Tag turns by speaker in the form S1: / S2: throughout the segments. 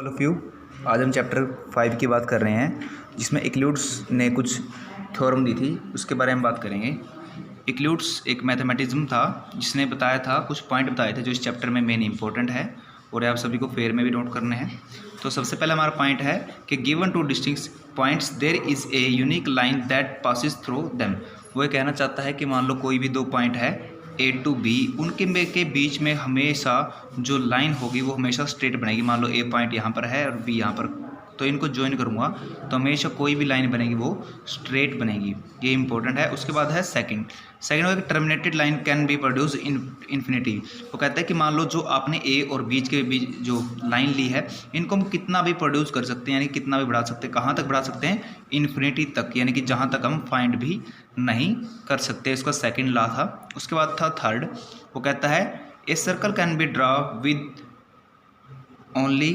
S1: All of you. आज हम chapter 5 की बात कर रहे हैं जिसमें इक्लूड्स ने कुछ थ्योरम दी थी, उसके बारे में बात करेंगे। इक्लूड्स एक मैथमेटिज्म था जिसने बताया था, कुछ पॉइंट बताए थे जो इस चैप्टर में मेन इंपॉर्टेंट है और आप सभी को फेयर में भी नोट करने हैं। तो सबसे पहला हमारा पॉइंट है कि given two distinct points there is a unique line that passes through them. वो ये कहना चाहता है कि मान लो कोई भी दो पॉइंट है ए टू बी, उनके के बीच में हमेशा जो लाइन होगी वो हमेशा स्ट्रेट बनेगी। मान लो ए पॉइंट यहाँ पर है और बी यहाँ पर, तो इनको ज्वाइन करूँगा तो हमेशा कोई भी लाइन बनेगी वो स्ट्रेट बनेगी। ये इंपॉर्टेंट है। उसके बाद है second terminated line can be produce in infinity. वो कहता है कि मान लो जो आपने ए और बीच के बीच जो लाइन ली है, इनको हम कितना भी प्रोड्यूस कर सकते हैं, यानी कितना भी बढ़ा सकते हैं। कहाँ तक बढ़ा सकते हैं? इन्फिनिटी तक, यानी कि जहाँ तक हम फाइंड भी नहीं कर सकते। इसका सेकंड लॉ था। उसके बाद था थर्ड, वो कहता है a circle can be draw with only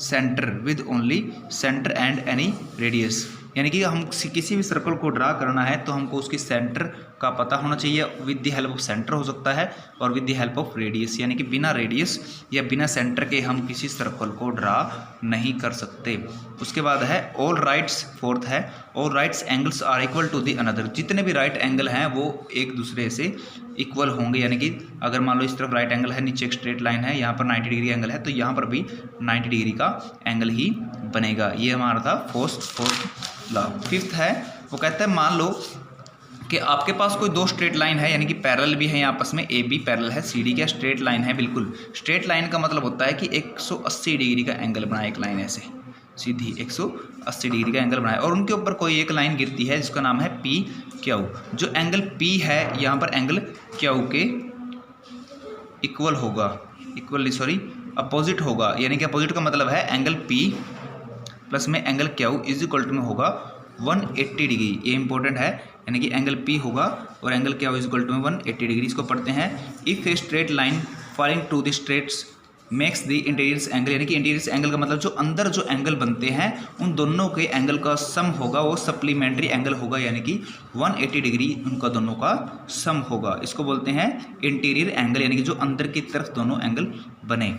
S1: centre and any radius. यानी कि हम किसी भी सर्कल को ड्रा करना है तो हमको उसकी सेंटर का पता होना चाहिए। With the help of centre हो सकता है और with the help of radius, यानी कि बिना रेडियस या बिना सेंटर के हम किसी सर्कल को ड्रा नहीं कर सकते। उसके बाद है ऑल राइट्स, फोर्थ है all rights angles are equal to the another. जितने भी राइट एंगल हैं वो एक दूसरे से इक्वल होंगे, यानी कि अगर मान लो इस तरफ राइट एंगल है, नीचे एक स्ट्रेट लाइन है, यहाँ पर 90 डिग्री एंगल है, तो यहाँ पर भी 90 डिग्री का एंगल ही बनेगा। ये हमारा था फोर्थ लॉ। फिफ्थ है, वो कहता है मान लो कि आपके पास कोई दो स्ट्रेट लाइन है, यानी कि पैरेलल भी है आपस में, ए बी पैरेलल है, सी डी क्या स्ट्रेट लाइन है। बिल्कुल स्ट्रेट लाइन का मतलब होता है कि 180 डिग्री का एंगल बनाए, एक लाइन ऐसे सीधी 180 डिग्री का एंगल बनाए और उनके ऊपर कोई एक लाइन गिरती है जिसका नाम है पी क्यू। जो एंगल पी है यहाँ पर एंगल क्यू के इक्वल होगा, अपोजिट होगा। यानी कि अपोजिट का मतलब है एंगल पी प्लस में angle Q is equal to में होगा 180 डिग्री। ये इंपॉर्टेंट है, यानी कि एंगल पी होगा और angle Q is equal to में 180 डिग्री। इसको पढ़ते हैं if a straight line falling to the straights makes the interiors angle, यानी कि इंटीरियर्स एंगल का मतलब जो अंदर जो एंगल बनते हैं उन दोनों के एंगल का सम होगा, वो सप्लीमेंट्री एंगल होगा, यानी कि 180 डिग्री उनका दोनों का सम होगा। इसको बोलते हैं इंटीरियर एंगल, यानी कि जो अंदर की तरफ दोनों एंगल बने।